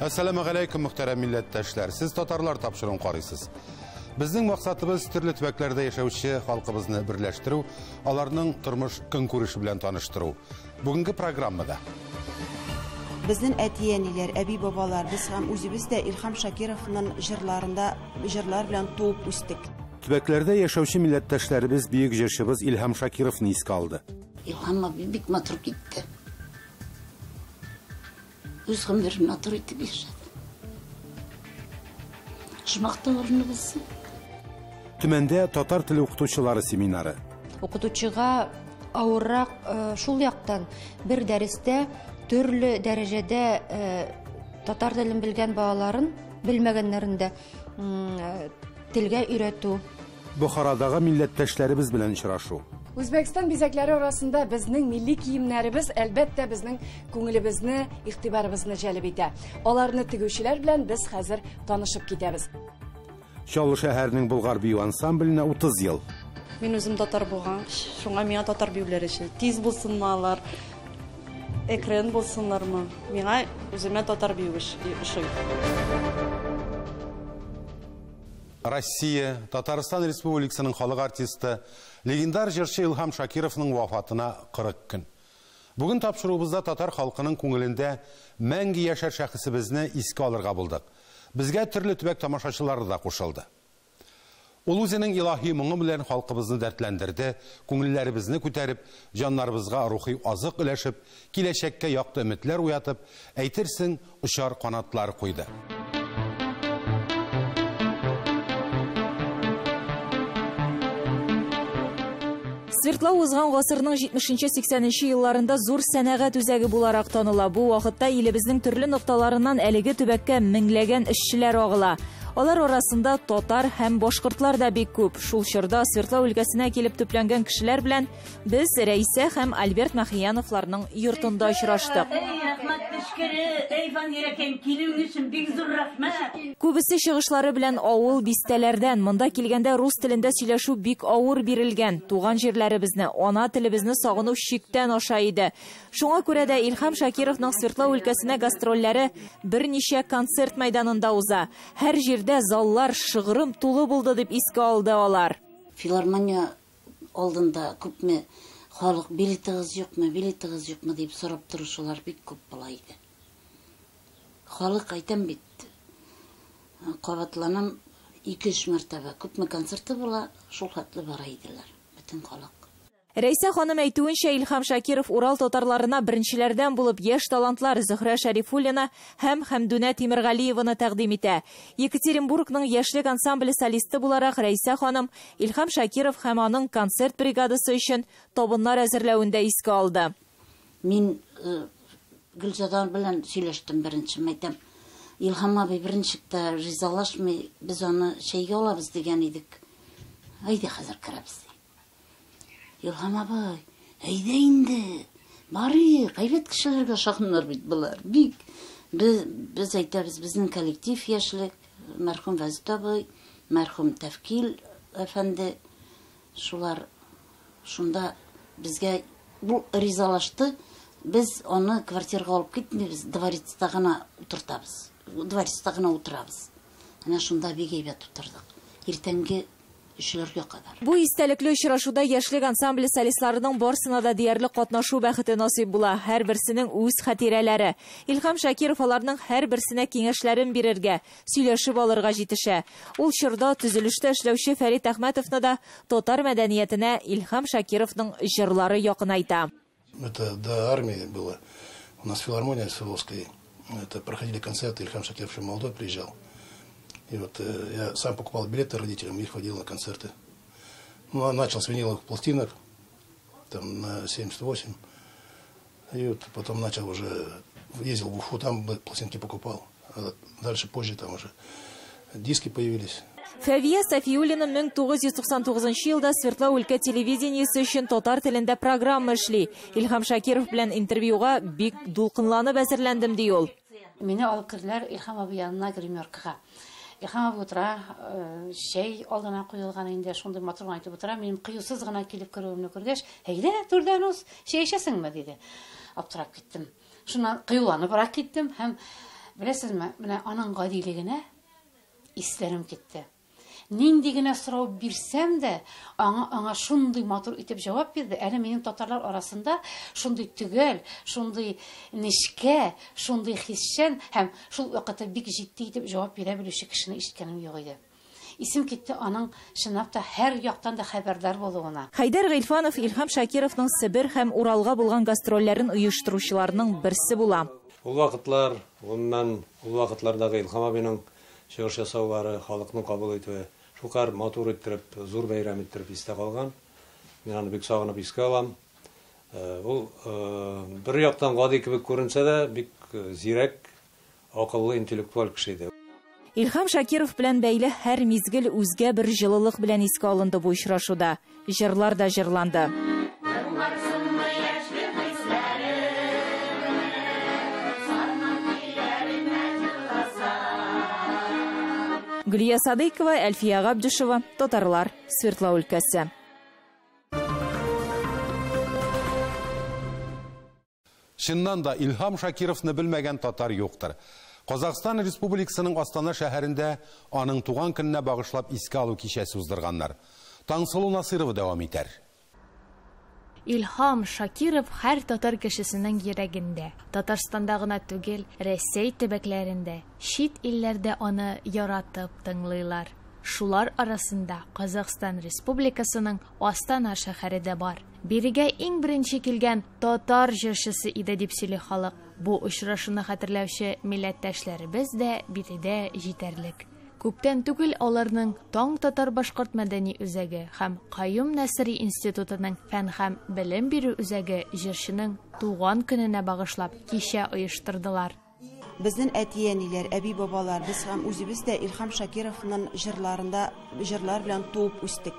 Assalamu alaikum muhterem milletteşler. Siz Tatarlar tapşırın qarıysız. Bizning maqsadımız türlü tübeklərdə yaşaучы xalqımızı birləşdirүү, onlarning turmush künko'rishi bilan tanıştırуу. Bugungi programmada bizning әтиәниләр, әби бабалар, biz ham o'zimiz de İlham Shakirovning jırlar bilan tuğup üstük. Tübeklərdə yaşaучы milletteşlərimiz büyük jırşımız İlham Shakirovni iske aldı. İlham abi bir matır gitti. Özgün bir matır etip yaşadı. Şumakta orunu bilsin. Tümende Tatar tili okutuvchiları seminarı. Okutuvchiga ağırrak şul yaqtan bir dəristə türlü dərəcədə Tatar dilini bilgən bağların bilməgənlərində tilgə öyrətу. Buxaradagi milletteşlərimiz bilan uchrashuv. Özbekistan bizekleri arasında bizning milli kiyimlerimiz elbette bizning ko'nglimizni, ig'tiborimizni jalb etadi. Onlarni tiguvchilar bilan biz hozir tanışıp ketamiz. Şallı şəhərinin Bulgar biyu ansamblinə 30 yıl. Men özüm Tatar bolğan, şoňa meňa Tatar biýüleri tiz bolsunmalar, ekran bolsunlarmı? Meňa özüme Tatar biýügi işi. Россия, Tataristan Respublikasının xalq artisti, legendar jırçı İlham Shakirovning vafatına 40 gün. Bugün tapşırığımızda Tatar xalqının ko'nglində мәңгі yaşar şəxsimizni iske alırğa bulduk. Bizge türlü tübek tamaşaçıları da qoşuldu. Ol özünün ilahi muğu bilen xalqımızını dertlendirdi, ko'ngillerimizni көтәріп, canlarımızga ruhi azık iləşip, kileşekke yaktı ümitler uyatıp, eytirsin uçar kanatlar koydu. Свердлау узган гасырның 70-80 елларында зур сәнәгать үзәге буларак таныла. Бу вакытта илебезнең төрле нокталарыннан әлеге төбәккә меңләгән эшчеләр агыла. Алар арасында татар һәм башкортлар да бик күп. Шул чорда Свердлау өлкәсенә килеп төпләнгән кешеләр белән без Рәйсә һәм Альберт Мәхияновларның йортында очраштык. Күбесе чыгышлары белән авыл бистәләрдән монда килгәндә рус телендә сөйләшү бик авыр бирелгән. Туган җирләребезне, ана телебезне сагыну шиктән аша иде. Шуңа күрә дә Илхам Шакировның Свердлау өлкәсенә гастрольләре берничә концерт майданында уза. Һәр җирдә заллар шыгырым тулы булды дип искә алды алар. Филармония алдында күпме халык билетыгыз юкмы дип сорап торушылар бик күп була иде. Халык әйтәм бит. Кабатланам 2-3 мәртәбә күпме концерты була, шул хәтле бара иделәр. Бөтен халык. Рәйсә ханым әйтүенчә, Илхам Шакиров Урал татарларына беренчеләрдән булып яшь талантлар Зөһрә Шәрифуллина һәм Хәмдүнә Тимергалиеваны тәкъдим итә. Екатеринбургның яшьлек ансамбле солисты буларак Рәйсә ханым Илхам Шакиров һәм аның концерт бригадасы өчен табыннар әзерләвендә искә алды. Мин Гөлзадан белән сөйләштем беренче, әйтәм, Илхам абый беренчектә ризалашмый, без аны шәйгә алабыз дигән идек. Әйдә хәзер керәбез. Илхам абый, әйдә инде. Барыйк, әйбәт кешеләргә шакыннар бит булар. Бик без әйтәбез, безнең коллектив яшьлек, мәрхүм Вәзит абый, мәрхүм Тәвкил әфәнде, шулар шунда безгә бу ризалашты. Без аны квартирага алып китмибез, дворецта гына утыртабыз. Дворецта гына утырабыз. Әнә шунда бик әйбәт утырдык. Иртәнге эшләргә кадәр. Бу истәлекле очрашуда яшьлек ансамбле солистларының барсына да диярлек катнашу бәхете насыйп була. Һәр берсенең үз хатирәләре. Илхам Шакиров аларның һәр берсенә киңәшләрен бирергә, сөйләшеп алырга җитешә. Ул чорда төзелештә эшләүче Фәрит Әхмәтовны да татар мәдәниятенә Илхам Шакировның җырлары якынайта. Это до армии было. У нас филармония Свердловская. Это проходили концерты, Илхам Шакиров еще молодой приезжал. И вот я сам покупал билеты родителям, их водил на концерты. Ну, начал с виниловых пластинок, там на 78. И вот потом начал уже, ездил в Уфу, там пластинки покупал. А дальше позже там уже диски появились. Фәвия Сафиуллина 1999 елда Свердлау өлкә телевидениесе өчен татар телендә программа эшли. Илхам Шакиров белән интервьюга бик дулкынланып әзерләндем ди ул. Мине алып керделәр Илхам абый янына гримеркага. Илхам абый утыра, чәй алдына куелган инде, шундый матур айтып утыра. Мин кыюсыз гына килеп керүемне күргәч, "Әйдә, түрдән үз, чәй эчәсеңме?" диде. Аптырап киттем. Шуннан кыюланыбрак киттем һәм Беләсезме, менә аның гадилегенә исләрем китте. Нинди генә сорау бирсәм дә, аңа шундый матур итеп җавап бирде. Әле минем татарлар арасында шундый төгәл, шундый нечкә, шундый хисчән һәм шул вакытта бик җитди итеп җавап бирә белүче кешене ишеткәнем юк иде. Исем китте аның чынлап та һәр яктан да хәбәрдар булуына. Хайдар Гыйльфанов Илһам Шакировның Себер һәм Уралга булган гастрольләрен оештыручыларның берсе була. Ул вакытлар, ул вакытлардагы Илһам абыйның чыгыш ясаулары, халыкның кабул итүе шулкадәр матур иттереп, зур бәйрәм иттереп истә калган. Мин аны бик сагынып искә алам. Ул бер яктан гади кебек күренсә дә, бик зирәк, акыллы, интеллектуаль кеше иде. Илһам Шакиров белән бәйле һәр мизгел үзгә бер җылылык белән искә алынды бу очрашуда. Җырлар да җырланды. Гөлия Садыкова, Әлфия Габдишева, Татарлар, Свердлов өлкәсе. Шыннан да Илһам Шакировны белмәгән татар юктыр. Казакстан Республикасының Астана шәһәрендә аның туган көненә багышлап искә алу кичәсе уздырганнар. Таңсылу Насырова дәвам итәр. Илһам Шакиров һәр татар кешесенең йөрәгендә. Татарстанда гына түгел, Рәсәй төбәкләрендә, чит илләрдә аны яратып тыңлыйлар. Шулар арасында Казакстан Республикасының Астана шәһәре дә бар. Бирегә иң беренче килгән татар җырчысы иде дип сөйли халык. Бу очрашуны хәтерләүче милләттәшләребез дә битедә җитәрлек. Күптән түгел аларның Таң татар башкорт мәдәни үзәге һәм Каюм Нәсри институтының фән һәм белем бирү үзәге җырчының туган көненә багышлап кичә оештырдылар. Безнең әти-әниләр, әби-бабаларыбыз һәм үзебез дә Илһам Шакировның җырлар белән туып үстек.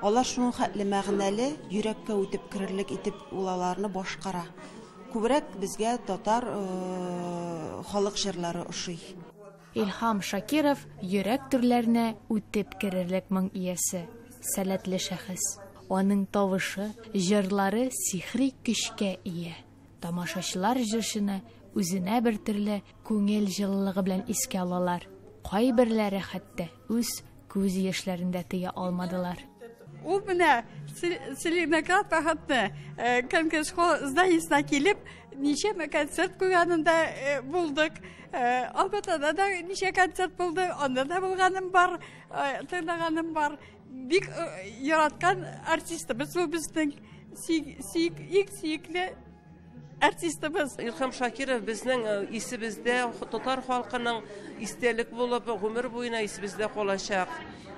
Алар шуның хәтле мәгънәле, йөрәккә үтеп керерлек итеп улаларны башкара. Күбрәк безгә татар халык җырлары ошый. Илһам Шакиров йөрәк төрләренә үтеп керерлек моң иясе, сәләтле шәхес. Аның тавышы, җырлары сихри көчкә ия. Тамашачылар җырчыны үзенә бер төрле күңел җылылыгы белән искә алалар. Кайберләре хәтта үз күз яшьләрендә тыя алмадылар. У менә Селигнаград бәхетне конкурска зданиесына килеп, ничә концерт куйганында булдык. Албатада да ничә концерт булды, анда да булганым бар, тыңлаганым бар. Бик яраткан артистыбыз ул безнең сөйклекле артистыбыз. Илһам Шакиров безнең исебездә, татар халкының истәлек булып, гомер буена исебездә калачак.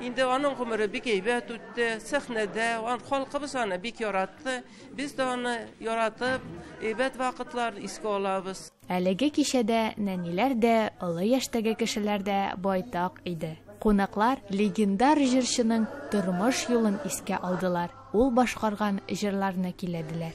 Инде аның гомере бик әйбәт үтте, сәхнәдә, халкыбыз аны бик яратты. Без дә аны яратып, әйбәт вакытлар искә алабыз. Әлеге кичәдә нәниләр дә, олы яшьтәге кешеләр дә байтак иде. Кунаклар легендар җырчының тормыш юлын искә алдылар. Ул башкарган җырларны киләделәр.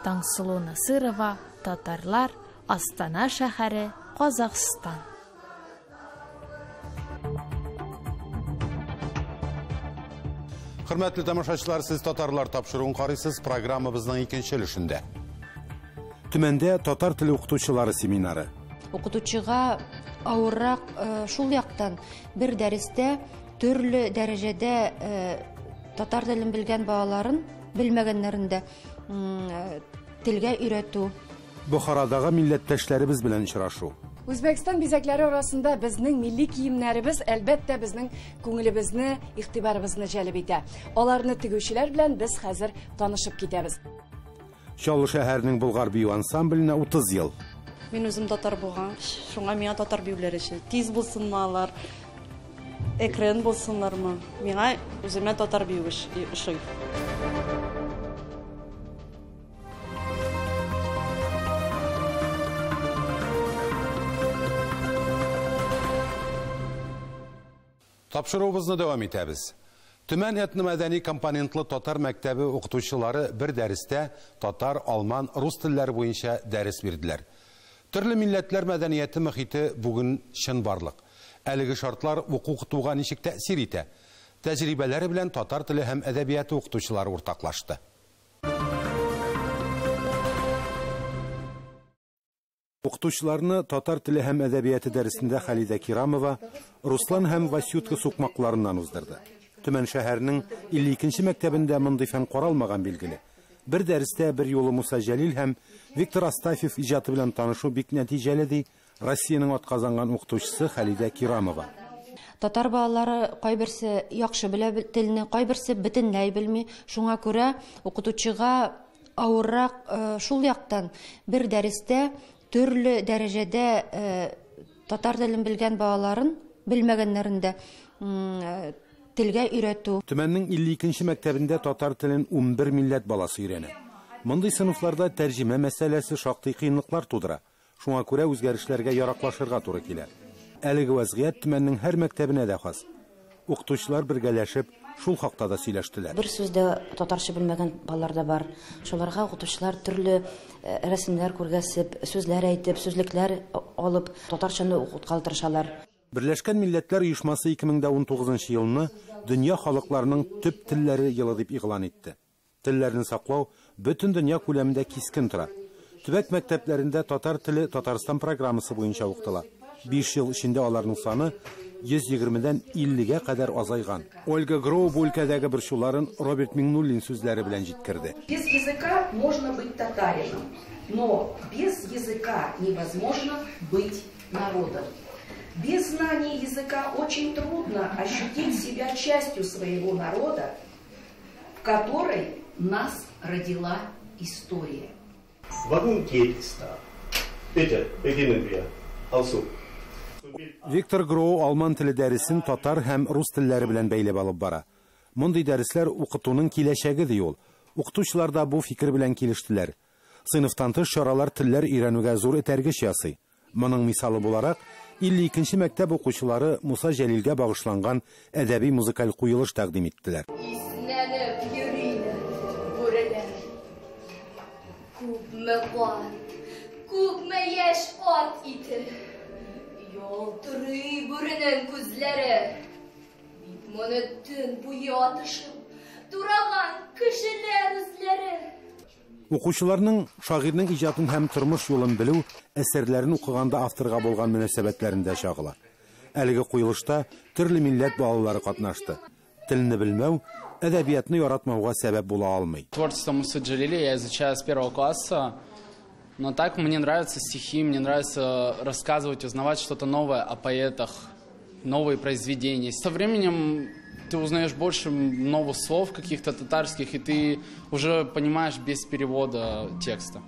Таңсылу Насырова, Татарлар, Астана шәһәре, Казакстан. Хөрмәтле тамашачылар, сез татарлар тапшыруын карыйсыз, программабызның икенче өлешендә. Төмәндә татар теле укытучылары семинары. Укытучыга авыррак шул яктан бер дәрестә төрле дәрәҗәдә татар телен белгән балаларын белмәгәннәрендә телгә өйрәтү. Бухарадагы милләттәшләребез белән очрашу. Үзбәкстан бизәкләре арасында безнең милли киемнәребез әлбәттә безнең күңелебезне, игътибарыбызны җәлеп итә. Аларны тегүчеләр белән без хәзер танышып китәбез. Чаллы шәһәренең Болгар бию ансамбленә 30 ел. Мин үзем татар булган, шуңа миңа татар биюләре тиз булсынмы алар, экрен булсыннармы? Миңа үземә татар бию ошый. Тапшыруыбызны дәвам итәбез. Төмән этно-мәдәни компонентлы татар мәктәбе укытучылары бер дәрестә татар, алман, рус телләре буенча дәрес бирделәр. Төрле милләтләр мәдәнияте мөхите бүген чын барлык. Әлеге шартлар уку-укытуга ничек тәэсир итә? тәҗрибәләре белән татар теле һәм әдәбияты укытучылары уртаклашты. Укытучыларны татар теле һәм әдәбияты дәресендә Халида Кирамова Руслан һәм Васютка сукмакларыннан уздырды. Төмән шәһәрнең 52-нче мәктәбендә мондый фән каралмаган билгеле. Бер дәрестә бер юлы Муса Җәлил һәм Виктор Астафьев иҗаты белән танышу бик нәтиҗәле ди Россиянең атказанган укытучысы Халида Кирамова. Татар балалары кайберсе яхшы белә телне, кайберсе бөтенләй белми. Шуңа күрә укытучыга авыррак шул яктан бер дәрестә төрле дәрәҗәдә татар телен белгән балаларын белмәгәннәрендә телгә өйрәтү. Төмәннең 52-нче мәктәбендә татар телен 11 милләт баласы өйрәнә. Мондый сыйныфларда тәрҗемә мәсьәләсе шактый кыенлыклар тудыра. Шуңа күрә үзгәрешләргә яраклашырга туры килә. Әлеге вазгыять төмәннең һәр мәктәбенә дә хас. Укытучылар бергәләшеп шул хакта да сөйләштеләр. Бер сүздә татарча белмәгән балалар да бар. Шуларга укытучылар төрле рәсемнәр күргәзеп, сүзләр әйтеп, сүзлекләр алып, татарчаны укыткалы тырышалар. Берләшкән Милләтләр оешмасы 2019 елны дөнья халыкларының төп телләре елы дип игълан итте. Телләрне саклау бөтен дөнья күләмендә кискен тора. Төбәк мәктәпләрендә татар теле Татарстан программасы буенча укытыла. 5 ел эчендә аларның саны 120-дән 50-гә кадәр азайган. Ольга Гроу бу өлкәдәге борчуларын Роберт Миңнуллин сүзләре белән җиткерде. Без языка можно быть татарином, но без языка невозможно быть народом. Без знания языка очень трудно ощутить себя частью своего народа, в которой нас родила история. Warum geht es da? Bitte, beginnen wir. Also. Виктор Гроу алман теле дәресен татар һәм рус телләре белән бәйләп алып бара. Мондый дәресләр укытуның киләчәге ди ул. Укытучылар да бу фикер белән килештеләр. Сыйныфтан тыш чаралар телләр өйрәнүгә зур этәргеч ясый. Моның мисалы буларак 52-нче мәктәп укучылары Муса Җәлилгә багышланган әдәби музыкаль куелыш тәкъдим иттеләр. Иснәнеп йөриләр бүреләр. Күпме кан, күпме яшь ат ите. Ялтырый бүренең күзләре. Бит моны төн буе атышып, тураган кешеләр үзләре. Укучыларның шагыйрьнең иҗатын һәм тормыш юлын белү, әсәрләрен укыганда авторга булган мөнәсәбәтләрендә чагыла. Әлеге куелышта төрле милләт балалары катнашты. Телне белмәү әдәбиятны яратмауга сәбәп була алмый. Творчество Мусы Җәлили я изучаю с 1 класса. Но так мне нравятся стихи, мне нравится рассказывать, узнавать что-то новое о поэтах, новые произведения. Со временем ты узнаешь больше новых слов каких-то татарских, и ты уже понимаешь без перевода текста.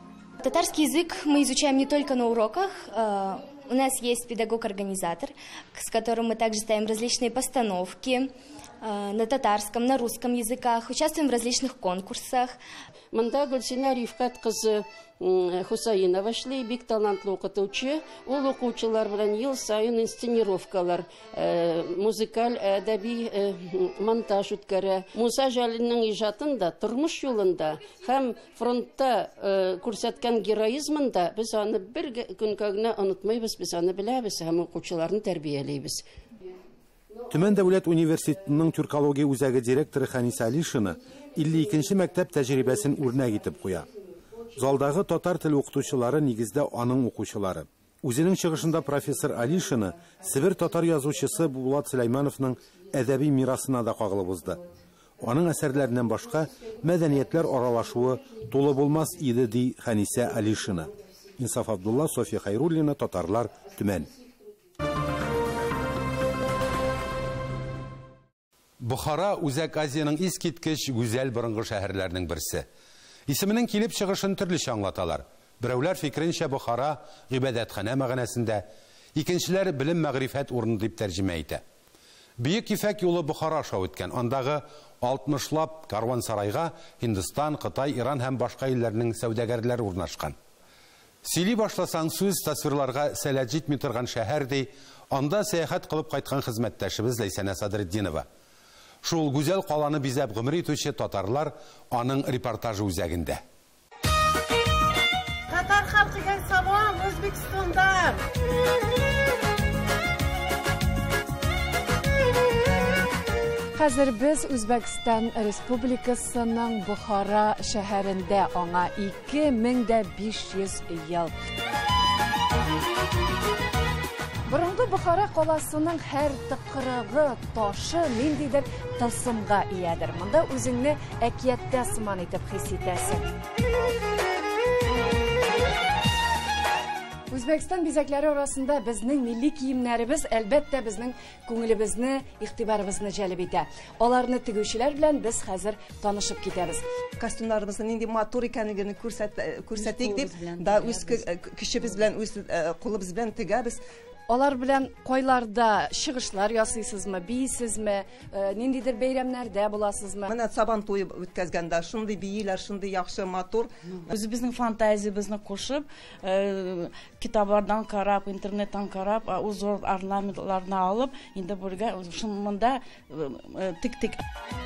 Татарский язык мы изучаем не только на уроках. У нас есть педагог-организатор, с которым мы также ставим различные постановки на татарском, на русском языках, участвуем в различных конкурсах. Монда Гөлсинә Рифкат кызы Хусаинова эшли, бик талантлы укытучы. Ул укучылар белән ел сайын инсценировкалар, музыкаль әдәби монтаж үткәрә. Муса Җәлилнең иҗатында, тормыш юлында һәм фронтта күрсәткән героизмында без аны бер көнгә генә онытмыйбыз, без аны беләбез һәм укучыларны тәрбияләйбез. Төмән дәүләт университетының тюркология үзәге директоры Ханиса Алишина 52-нче мәктәп тәҗрибәсен үрнәк итеп куя. Залдагы татар теле укытучылары нигездә аның укучылары. Үзенең чыгышында профессор Алишина Себер татар язучысы Булат Сөләймановның әдәби мирасына да кагылып узды. Аның әсәрләреннән башка мәдәниятләр аралашуы тулы булмас иде ди Ханиса Алишина. Инсаф Абдулла, София Хайруллина, Татарлар, Төмән. Бухара Үзәк Азияның искиткеч гүзәл борынгы шәһәрләренең берсе. Исеменең килеп чыгышын төрлечә аңлаталар. Берәүләр фикренчә Бухара гыйбадәтханә мәгънәсендә, икенчеләр белем мәгърифәт урыны дип тәрҗемә итә. Бөек Ифәк юлы Бухара аша үткән. Андагы 60лап карван-сарайга Һиндстан, Кытай, Иран һәм башка илләрнең сәүдәгәрләре урнашкан. Сөйли башласаң сүз тасвирларга сәләт җитми торган шәһәр ди, анда сәяхәт кылып кайткан хезмәттәшебез Ләйсәнә Садретдинова. Шул гүзәл каланы бизәп гомер итүче татарлар аның репортажы үзәгендә. Татар халкыга салам, Өзбекстанда. Хәзер без Үзбәкстан Республикасының Бухара шәһәрендә, аңа 2500 ел. Борынгы Бухара каласының һәр тыкрыгы, ташы ниндидер тылсымга иядер. Монда үзеңне әкияттә сыман итеп хис итәсең. Үзбәкстан бизәкләре арасында безнең милли киемнәребез әлбәттә безнең күңелебезне, игътибарыбызны җәлеп итә. Аларны тегүчеләр белән без хәзер танышып китәбез. Костюмнарыбызның нинди матур икәнлеген күрсәтик дип, да үз көчебез белән, үз кулыбыз белән тегәбез. Алар белән кайларда чыгышлар ясыйсызмы, бийсезме, ниндидер бәйрәмнәрдә буласызмы? Менә Сабан туе үткәзгәндә шундый бийләр, шундый яхшы матур. Үзебезнең фантазиябызны кушып, китаплардан карап, интернеттан карап, зур орнаментларны алып, инде бүргә шунда тик-тик.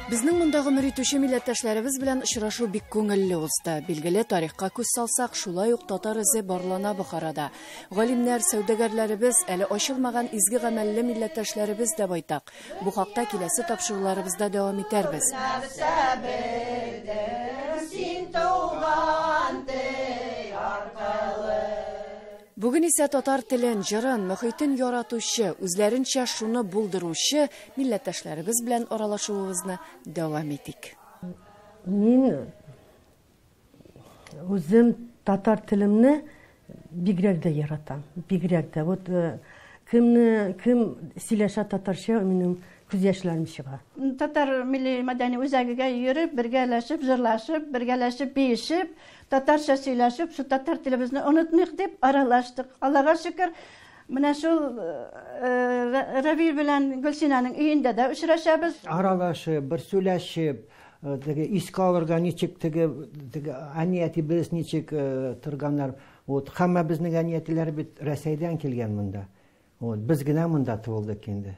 Безнең монда гомер итүче милләттәшләребез белән очрашу бик күңелле узды. Билгеле тарихка күз салсак, шулай ук татар эзе барлана Бухарада. Галимнәр, сәүдәгәрләребез, әле ачылмаган изге гамәлле милләттәшләребез дә байтак. Бу хакта киләсе тапшыруларыбызда дәвам итәрбез. Бүген исә татар телен, җырын, мөхитен яратучы, үзләренчә шуны булдыручы милләттәшләребез белән аралашуыбызны дәвам итик. Мин үзем татар телемне бигрәк дә яратам. Бигрәк дә. Вот кем сөйләшә татарча, минем күз яшьләрем чыга. Татар милли мәдәни үзәгегә йөреп, бергәләшеп, җырлашып, бергәләшеп, биешеп, татарча сөйләшеп, шу татар телебезне онытмыйк дип аралаштык. Аллага шөкер, менә шул Равил белән Гөлсинаның өендә дә очрашабыз. Аралашып, бер сөйләшеп, искә алырга ничек әниятебез ничек торганнар. Вот һәммә безнең әниятеләр бит Рәсәйдән килгән монда. Вот без генә монда туылдык инде.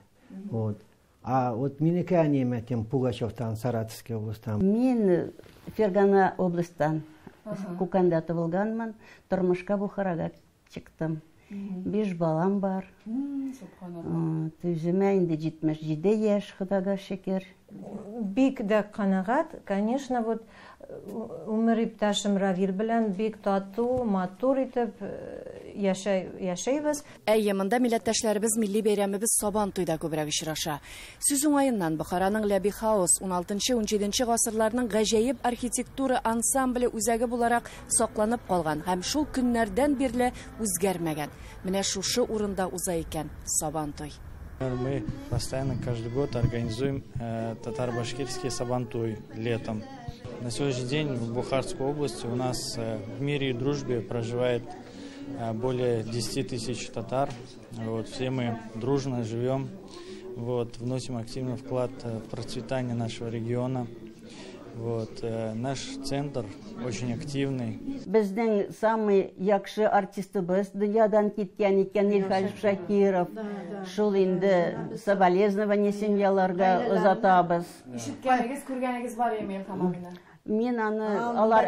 Вот. Вот минеке әниятем Пугачевтан, Саратовский областан. Мин Фергана областан, Куканда туылганмын, тормышка Бухарага чыктым. 5 балам бар. Үземә инде 77 яшь, Худага шөкер. Бик дә канагат, конечно, вот умер иптәшем Равил белән бик тату, матур итеп яшәйбез. Әйе, монда милләттәшләребез милли бәйрәмебез Сабан туйда күбрәк очраша. Сүз уңаеннан Бухараның Ләби Хаус 16-17 гасырларның гаҗәеп архитектура ансамбле үзәге буларак сакланып калган һәм шул көннәрдән бирле үзгәрмәгән. Менә шушы урында уза икән Сабан туй. Мы постоянно каждый год организуем татаро-башкирский Сабантуй летом. На сегодняшний день в Бухарской области у нас в мире и дружбе проживает более 10 тысяч татар. Вот, все мы дружно живем, вот, вносим активный вклад в процветание нашего региона. Вот, наш центр очень активный. Безнең самый яхшы артистыбыз дөньядан киткән икән Илхам Шакиров. Шул инде соболезнование семьяларга озатабыз. Ишеткәнегез, күргәнегез бар Илхам абыйны? Мин аны алар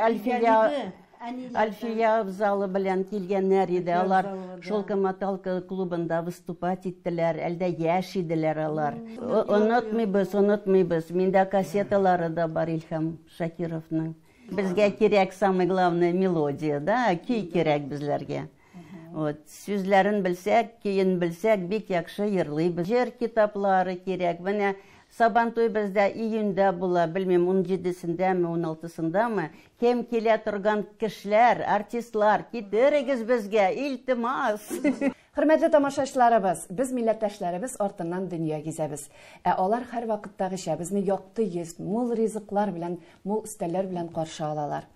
Альфия залы белән килгәннәр иде. Алар Шолка-Маталка клубында выступать иттеләр. Әлдә яшь иделәр алар. Онытмыйбыз. Миндә кассеталары да бар Илхам Шакировның. Безгә кирәк самый главный мелодия, да, көй кирәк безләргә. Вот, сүзләрен белсәк, көен белсәк, бик яхшы йырлыйбыз. Җыр китаплары кирәк. Менә Сабантуй бездә июньдә була, белмим, 17-сендәме, 16-сындамы. Кем килә торган кешеләр, артистлар, китерегез безгә, илтимас. Хөрмәтле тамашачыларыбыз, без милләттәшләребез артыннан дөнья гизәбез. Алар һәр вакыттагыча безне якты йөз, мул ризыклар белән, мул өстәлләр белән каршы алалар.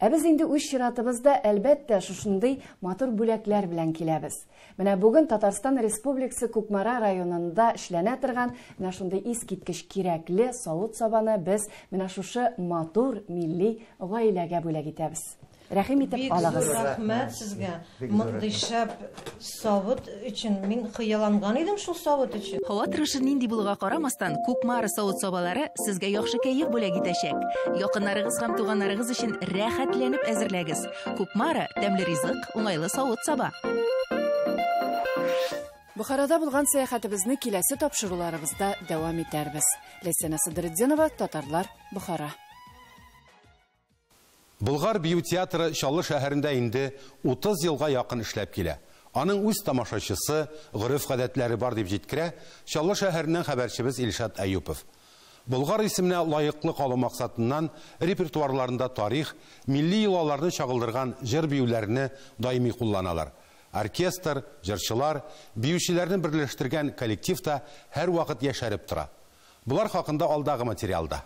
Без инде үз чиратыбызда әлбәттә шушындый матур бүләкләр белән киләбез. Менә бүген Татарстан Республикасы Кукмара районында эшләнә торган менә шундый искиткеч кирәкле савыт сабаны без менә шушы матур милли гаиләгә бүләк итәбез. Рәхим итеп алагыз. Рәхмәт сезгә. Мондый шәп савыт өчен мин хыялланган идем шул савыт өчен. Һава торышы нинди булуга карамастан, Кукмара савыт сабалары сезгә яхшы кәеф бүләк итәчәк. Якыннарыгыз һәм туганнарыгыз өчен рәхәтләнеп әзерләгез. Кукмара тәмле ризык, уңайлы савыт саба. Бухарада булган сәяхәтебезне киләсе тапшыруларыбызда дәвам итәрбез. Ләйсәнә Сыдыретдинова, Татарлар, Бухара. Болгар бию театры Чаллы шәһәрендә инде 30 елга якын эшләп килә. Аның үз тамашачысы, гореф-гадәтләре бар дип җиткерә Чаллы шәһәреннән хәбәрчебез Илшат Әюпов. Болгар исеменә лаеклы калу максатыннан репертуарларында тарих, милли йолаларны чагылдырган җыр биюләрне даими кулланалар. Оркестр, җырчылар, биючеләрне берләштергән коллектив та һәр вакыт яшәреп тора. Булар хакында алдагы материалда.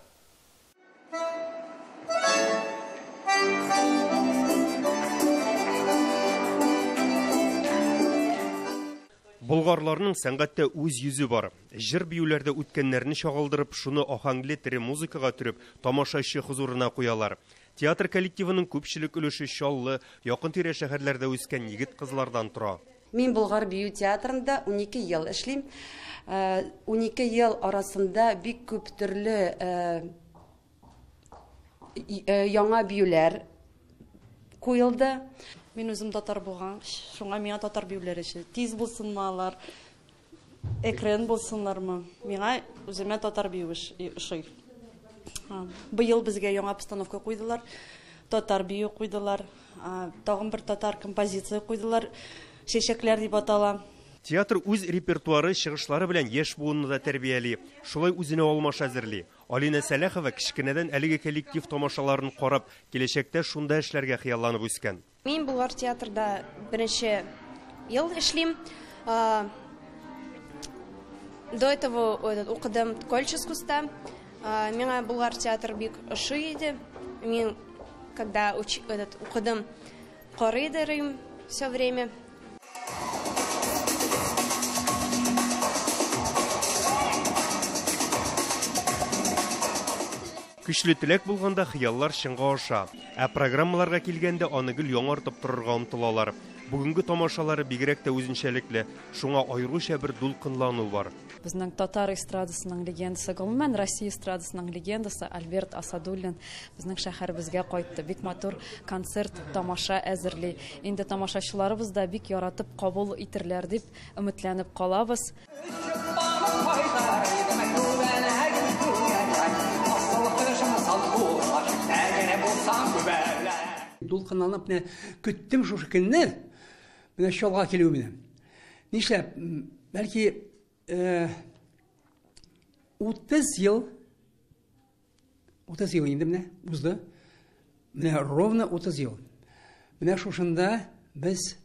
Болгарларның сәнгатьтә үз йөзе бар. Җыр биюләрдә үткәннәрне чагылдырып, шуны аханглы тере музыкага төреп, тамашачы хузурына куялар. Театр коллективының күпчелек өлеше Чаллы, якын-тирә шәһәрләрдә үскән егет-кызлардан тора. Мин Болгар бию театрында 12 ел эшлим. 12 ел арасында бик күп төрле яңа биюләр куелды. Мин үзем татар булган, шуңа миңа татар биюләре тиз булсынмалар, экрен булсыннармы. Миңа үземә татар бию ошый. Быел безгә яңа постановка куйдылар, татар бию куйдылар, тагын бер татар композиция куйдылар, чәчәкләр дип атала. Театр үз репертуары чыгышлары белән яшь буынны да тәрбияли, шулай үзенә алмаш әзерли. Алина Сәләхова кичкенәдән әлеге коллектив тамашаларын карап, киләчәктә шунда эшләргә хыялланып үскән. Мин Болгар театрда беренче ел эшлим. До этого укыдым Кольческуста. Миңа Болгар театр бик ошый иде. Мин когда укыдым, карыйдырым все время. Көчле теләк булганда хыяллар чынга аша. Программаларга килгәндә аны гел яңартып торырга омтылалар. Бүгенге тамашалары бигрәк тә үзенчәлекле, шуңа аеруча бер дулкынлану бар. Безнең татар эстрадасының легендасы, гомумән Россия эстрадасының легендасы Альберт Асадуллин безнең шәһәребезгә кайтты. Бик матур концерт, тамаша әзерли. Инде тамашачыларыбыз да бик яратып кабул итерләр дип өметләнеп калабыз. Дулкынланып көттем шушы көнне менә Чаллыга килүемне. Нишләп? Бәлки 30 ел инде менә узды. Менә ровно 30 ел. Менә шушында без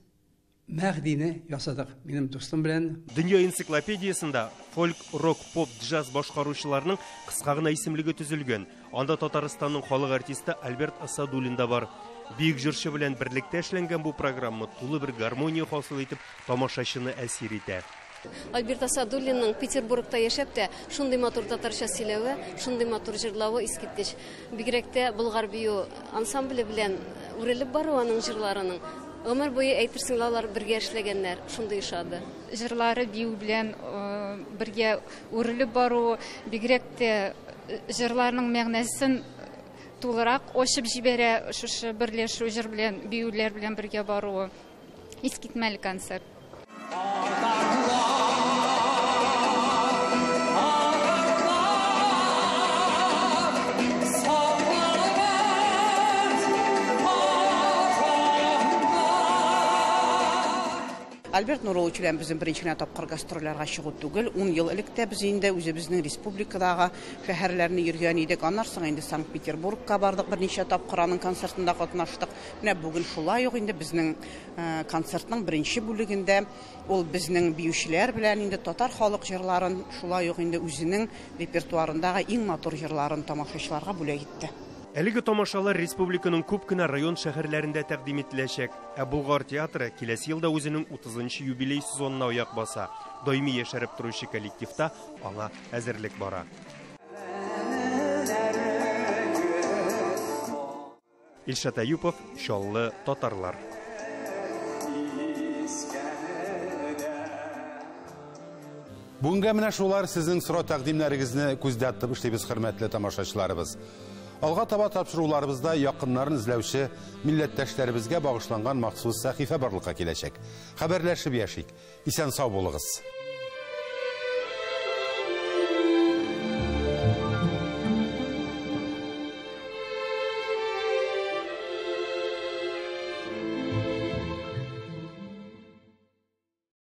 мәгъдине ясадык минем дустым белән. Дөнья энциклопедиясында фольк, рок, поп, джаз башкаручыларның кыска гына исемлеге төзелгән. Анда Татарстанның халык артисты Альберт Асадуллин да бар. Бик җырчы белән берлектә эшләнгән бу программа тулы бер гармония хасил итеп тамашачыны әсир итә. Альберт Асадуллинның Петербургта яшәп тә шундый матур татарча сөйләве, шундый матур җырлавы искиткеч. Бигрәк тә Болгар бию ансамбле белән үрелеп бару аның җырларының. Ömür boyu әйтерсең алар бергә эшләгәннәр, шундый ишады. Җырлары бию белән бергә үрелеп бару, бигрәк тә җырларның мәгънәсен тулырак ачып җибәрә, шушы берләшү җыр белән, биюләр белән бергә бару. Искитмәле концерт. Альберт Нурович белән безнең беренче тапкыр гастрольләргә чыгу түгел. 10 ел элек тә без инде үзебезнең республикадагы шәһәрләрне йөргән идек. Аннан соң инде Санкт-Петербургка бардык, берничә тапкыр аның концертында катнаштык. Менә бүген шулай ук инде безнең концертның беренче бүлегендә ул безнең биючеләр белән инде татар халык җырларын, шулай ук инде үзенең репертуарындагы иң матур җырларын тамашачыларга бүләк итте. Әлеге тамашалар республиканың күп кенә район шәһәрләрендә тәкъдим ителәчәк. Болгар театры киләсе елда үзенең 30-нчы юбилей сезонына аяк баса. Даими яшәреп торучы коллективта аңа әзерлек бара. Илшат Әюпов, Чаллы, Татарлар. Бүгенге менә шулар сезнең сорау тәкъдимнәрегезне күздә тотып эшлибез, хөрмәтле тамашачыларыбыз. Алга таба тапшыруларыбызда якыннарын эзләүче милләттәшләребезгә багышланган махсус сәхифә барлыкка киләчәк. Хәбәрләшеп яшик. Исән сау булыгыз.